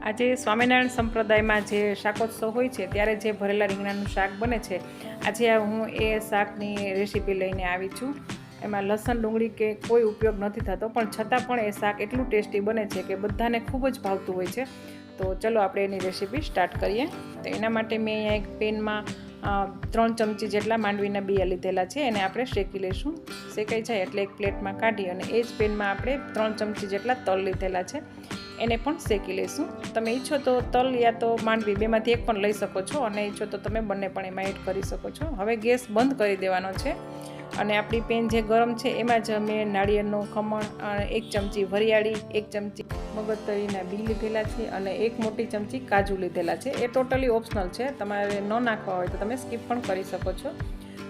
આજે સ્વામિનારાયણ સંપ્રદાયમાં જે શાકોત્સવ હોય છે ત્યારે જે ભરેલા રીંગણાનું શાક બને છે, આજે હું એ શાકની રેસીપી લઈને આવી છું. એમાં લસણ ડુંગળી કે કોઈ ઉપયોગ નથી થતો, પણ છતાં પણ એ શાક એટલું ટેસ્ટી બને છે કે બધાને ખૂબ જ ભાવતું હોય છે. તો ચલો આપણે એની રેસીપી સ્ટાર્ટ કરીએ. તો એના માટે મેં અહીંયા એક પેનમાં 3 ચમચી જેટલા માંડવીના બિયા લીધેલા છે. એને આપણે શેકી લઈશું. શેકાઈ જાય એટલે એક પ્લેટમાં કાઢી અને એ જ પેનમાં આપણે 3 ચમચી જેટલા તલ લીધેલા છે, એને પણ શેકી લઈશું. તમે ઈચ્છો તો તલ યા તો માંડવી બેમાંથી એક પણ લઈ શકો છો, અને ઈચ્છો તો તમે બંને પણ એમાં એડ કરી શકો છો. હવે ગેસ બંધ કરી દેવાનો છે અને આપણી પેન જે ગરમ છે એમાં જ મેં નાળિયેરનું ખમણ, 1 ચમચી વરિયાળી, 1 ચમચી મગજતરીના બી લીધેલા છે અને 1 મોટી ચમચી કાજુ લીધેલા છે. એ ટોટલી ઓપ્શનલ છે, તમારે ન નાખવા હોય તો તમે સ્કીપ પણ કરી શકો છો.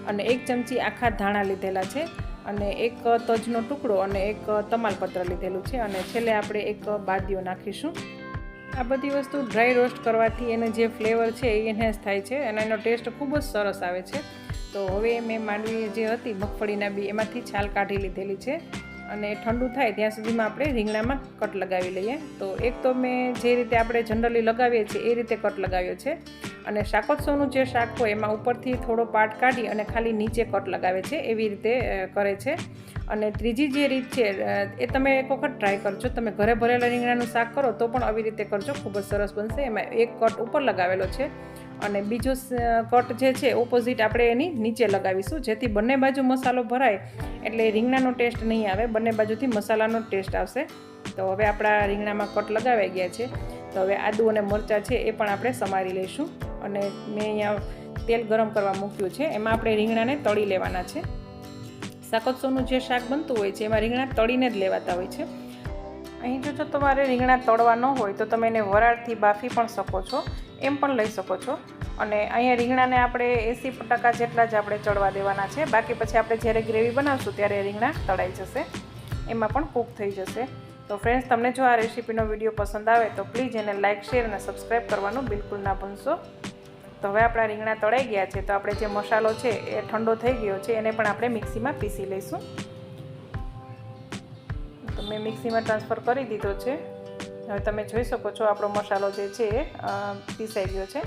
અને 1 ચમચી આખા ધાણા લીધેલા છે અને 1 તજનો ટુકડો અને 1 તમાલપત્ર લીધેલું છે. અને છેલ્લે આપણે 1 બાદિયો નાખીશું. આ બધી વસ્તુ ડ્રાય રોસ્ટ કરવાથી એને જે ફ્લેવર છે એ એનહેન્સ થાય છે અને એનો ટેસ્ટ ખૂબ જ સરસ આવે છે. તો હવે મેં માંડવી જે હતી મગફળીના બી એમાંથી છાલ કાઢી લીધેલી છે અને ઠંડુ થાય ત્યાં સુધીમાં આપણે રીંગણામાં કટ લગાવી લઈએ. તો એક તો મેં જે રીતે આપણે જનરલી લગાવીએ છીએ એ રીતે કટ લગાવ્યો છે. અને શાકોત્સવનું જે શાક હોય એમાં ઉપરથી થોડો પાર્ટ કાઢી અને ખાલી નીચે કટ લગાવે છે, એવી રીતે કરે છે. અને ત્રીજી જે રીત છે એ તમે એક વખત ટ્રાય કરજો. તમે ઘરે ભરેલા રીંગણાનું શાક કરો તો પણ આવી રીતે કરજો, ખૂબ જ સરસ બનશે. એમાં એક કટ ઉપર લગાવેલો છે અને બીજો કટ જે છે ઓપોઝિટ આપણે એની નીચે લગાવીશું, જેથી બંને બાજુ મસાલો ભરાય એટલે રીંગણાનો ટેસ્ટ નહીં આવે, બંને બાજુથી મસાલાનો ટેસ્ટ આવશે. તો હવે આપણા રીંગણામાં કટ લગાવાઈ ગયા છે. તો હવે આદુ અને મરચાં છે એ પણ આપણે સમારી લઈશું. અને મેં અહીંયા તેલ ગરમ કરવા મૂક્યું છે, એમાં આપણે રીંગણાને તળી લેવાના છે. શાકોત્સવનું જે શાક બનતું હોય છે એમાં રીંગણા તળીને જ લેવાતા હોય છે. અહીં જો તમારે રીંગણા તળવા ન હોય તો તમે એને વરાળથી બાફી પણ શકો છો, એમ પણ લઈ શકો છો. અને અહીંયા રીંગણાને આપણે 80% જેટલા જ આપણે ચડવા દેવાના છે. બાકી પછી આપણે જ્યારે ગ્રેવી બનાવશું ત્યારે રીંગણા તળાઈ જશે, એમાં પણ કૂક થઈ જશે. તો ફ્રેન્ડ્સ, તમને જો આ રેસીપીનો વિડીયો પસંદ આવે તો પ્લીઝ એને લાઇક, શેર અને સબસ્ક્રાઈબ કરવાનું બિલકુલ ના ભૂલશો. તો હવે આપણા રીંગણા તળાઈ ગયા છે. તો આપણે જે મસાલો છે એ ઠંડો થઈ ગયો છે, એને પણ આપણે મિક્સીમાં પીસી લઈશું. તો મેં મિક્સીમાં ટ્રાન્સફર કરી દીધો છે. હવે તમે જોઈ શકો છો આપણો મસાલો જે છે એ પીસાઈ ગયો છે.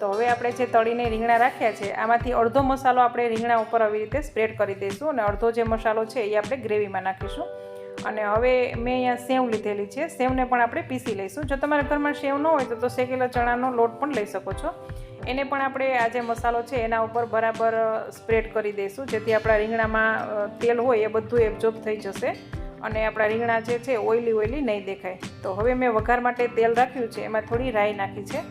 તો હવે આપણે જે તળીને રીંગણા રાખ્યા છે આમાંથી અડધો મસાલો આપણે રીંગણા ઉપર આવી રીતે સ્પ્રેડ કરી દઈશું અને અડધો જે મસાલો છે એ આપણે ગ્રેવીમાં નાખીશું. અને હવે મેં અહીંયા સેવ લીધેલી છે, સેવને પણ આપણે પીસી લઈશું. જો તમારા ઘરમાં સેવ ન હોય તો શેકેલા ચણાનો લોટ પણ લઈ શકો છો. એને પણ આપણે આ જે મસાલો છે એના ઉપર બરાબર સ્પ્રેડ કરી દઈશું, જેથી આપણા રીંગણામાં તેલ હોય એ બધું એબ્ઝોર્બ થઈ જશે અને આપણા રીંગણા જે છે ઓઇલી નહીં દેખાય. તો હવે મેં વઘાર માટે તેલ રાખ્યું છે, એમાં થોડી રાઈ નાખી છે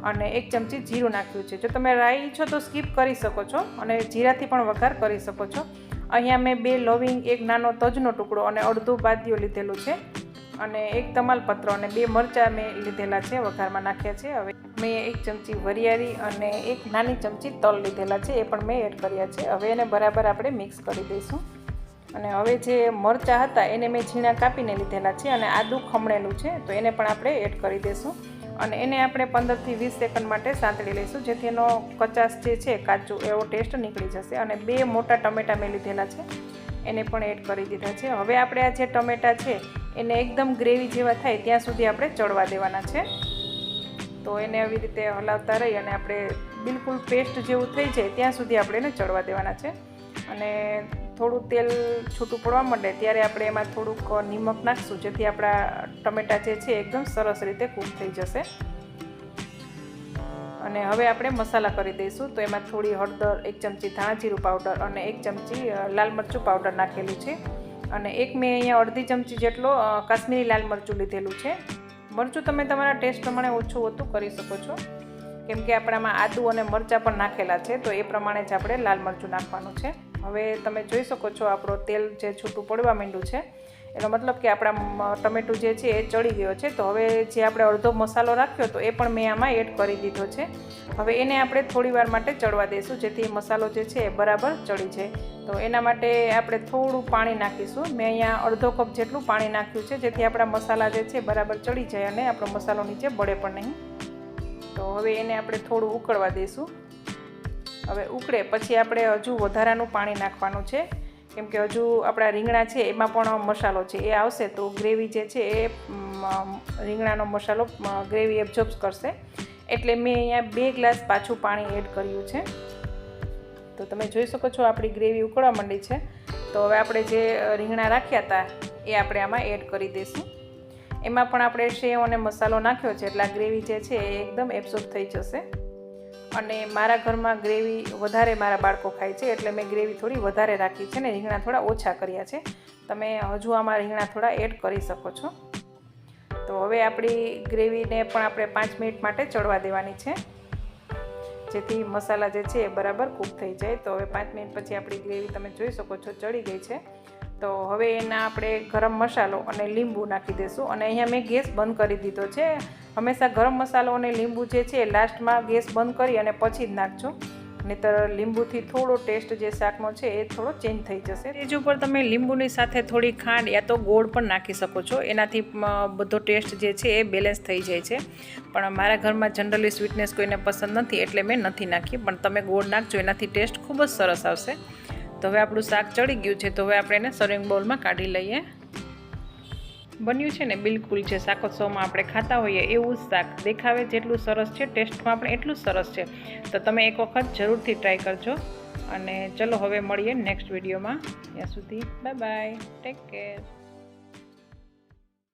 અને 1 ચમચી જીરું નાખ્યું છે. જો તમે રાઈ ઈચ્છો તો સ્કીપ કરી શકો છો અને જીરાથી પણ વઘાર કરી શકો છો. અહીંયા મેં 2 લવિંગ, 1 નાનો તજનો ટુકડો અને અડધું બાદિયો લીધેલું છે અને 1 તમાલપત્ર અને 2 મરચાં મેં લીધેલા છે, વઘારમાં નાખ્યા છે. હવે મેં 1 ચમચી વરિયાળી અને 1 નાની ચમચી તલ લીધેલા છે, એ પણ મેં એડ કર્યા છે. હવે એને બરાબર આપણે મિક્સ કરી દઈશું. અને હવે જે મરચાં હતા એને મેં ઝીણા કાપીને લીધેલા છે અને આદું ખમણેલું છે, તો એને પણ આપણે એડ કરી દઈશું. અને એને આપણે 15 થી 20 સેકન્ડ માટે સાંતળી લઈશું, જેથી એનો કચાશ જે છે કાચું એવો ટેસ્ટ નીકળી જશે. અને 2 મોટા ટમેટા મેં લીધેલા છે, એને પણ એડ કરી દીધા છે. હવે આપણે આ જે ટમેટા છે એને એકદમ ગ્રેવી જેવા થાય ત્યાં સુધી આપણે ચડવા દેવાના છે. તો એને આવી રીતે હલાવતા રહી અને આપણે બિલકુલ પેસ્ટ જેવું થઈ જાય ત્યાં સુધી આપણે એને ચડવા દેવાના છે. અને થોડું તેલ છૂટું પડવા માંડે ત્યારે આપણે એમાં થોડુંક નિમક નાખીશું, જેથી આપણા ટમેટા જે છે એકદમ સરસ રીતે કૂક થઈ જશે. અને હવે આપણે મસાલા કરી દઈશું. તો એમાં થોડી હળદર, 1 ચમચી ધાણા જીરું પાવડર અને 1 ચમચી લાલ મરચું પાવડર નાખેલું છે. અને એક મેં અહીંયા અડધી ચમચી જેટલો કાશ્મીરી લાલ મરચું લીધેલું છે. મરચું તમે તમારા ટેસ્ટ પ્રમાણે ઓછું ઓછું કરી શકો છો, કેમ કે આપણામાં આદુ અને મરચાં પણ નાખેલા છે, તો એ પ્રમાણે જ આપણે લાલ મરચું નાખવાનું છે. હવે તમે જોઈ શકો છો આપણો તેલ જે છૂટું પડવા માંડ્યું છે, એનો મતલબ કે આપણા ટમેટું જે છે એ ચડી ગયો છે. તો હવે જે આપણે અડધો મસાલો રાખ્યો તો એ પણ મેં આમાં એડ કરી દીધો છે. હવે એને આપણે થોડી વાર માટે ચડવા દઈશું, જેથી મસાલો જે છે એ બરાબર ચડી જાય. તો એના માટે આપણે થોડું પાણી નાખીશું. મેં અહીંયા અડધો કપ જેટલું પાણી નાખ્યું છે, જેથી આપણા મસાલા જે છે બરાબર ચડી જાય અને આપણો મસાલો નીચે બળે પણ નહીં. તો હવે એને આપણે થોડું ઉકળવા દઈશું. હવે ઉકળે પછી આપણે હજુ વધારાનું પાણી નાખવાનું છે, કેમ કે હજુ આપણા રીંગણા છે એમાં પણ મસાલો છે એ આવશે તો ગ્રેવી જે છે એ રીંગણાનો મસાલો ગ્રેવી એબ્ઝોર્બ કરશે. એટલે મેં અહીંયા 2 ગ્લાસ પાછું પાણી એડ કર્યું છે. તો તમે જોઈ શકો છો આપણી ગ્રેવી ઉકળવા માંડી છે. તો હવે આપણે જે રીંગણા રાખ્યા હતા એ આપણે આમાં એડ કરી દઈશું. એમાં પણ આપણે સેવ અને મસાલો નાખ્યો છે એટલે આ ગ્રેવી જે છે એ એકદમ એબ્ઝોર્બ થઈ જશે. અને મારા ઘરમાં ગ્રેવી વધારે મારા બાળકો ખાય છે એટલે મેં ગ્રેવી થોડી વધારે રાખી છે ને રીંગણા થોડા ઓછા કર્યા છે. તમે હજુ આમાં રીંગણા થોડા એડ કરી શકો છો. તો હવે આપણી ગ્રેવીને પણ આપણે 5 મિનિટ માટે ચડવા દેવાની છે, જેથી મસાલા જે છે એ બરાબર કૂક થઈ જાય. તો હવે 5 મિનિટ પછી આપણી ગ્રેવી તમે જોઈ શકો છો ચડી ગઈ છે. તો હવે એના આપણે ગરમ મસાલો અને લીંબુ નાખી દઈશું. અને અહીંયા મેં ગેસ બંધ કરી દીધો છે. હંમેશા ગરમ મસાલો અને લીંબુ જે છે લાસ્ટમાં ગેસ બંધ કરી અને પછી જ નાખજો, નહીંતર લીંબુથી થોડો ટેસ્ટ જે શાકનો છે એ થોડો ચેન્જ થઈ જશે. તેજ ઉપર તમે લીંબુની સાથે થોડી ખાંડ યા તો ગોળ પણ નાખી શકો છો. એનાથી બધો ટેસ્ટ જે છે એ બેલેન્સ થઈ જાય છે. પણ મારા ઘરમાં જનરલી સ્વીટનેસ કોઈને પસંદ નથી એટલે મેં નથી નાખી, પણ તમે ગોળ નાખજો, એનાથી ટેસ્ટ ખૂબ જ સરસ આવશે. તો હવે આપણું શાક ચડી ગયું છે. તો હવે આપણે એને સર્વિંગ બાઉલમાં કાઢી લઈએ. બન્યું છે ને બિલકુલ છે શાકોત્સવમાં આપણે ખાતા હોઈએ એવું જ શાક. દેખાવે જેટલું સરસ છે, ટેસ્ટમાં પણ એટલું જ સરસ છે. તો તમે એક વખત જરૂરથી ટ્રાય કરજો. અને ચલો હવે મળીએ નેક્સ્ટ વિડીયોમાં. ત્યાં સુધી બાય બાય, ટેક કેર.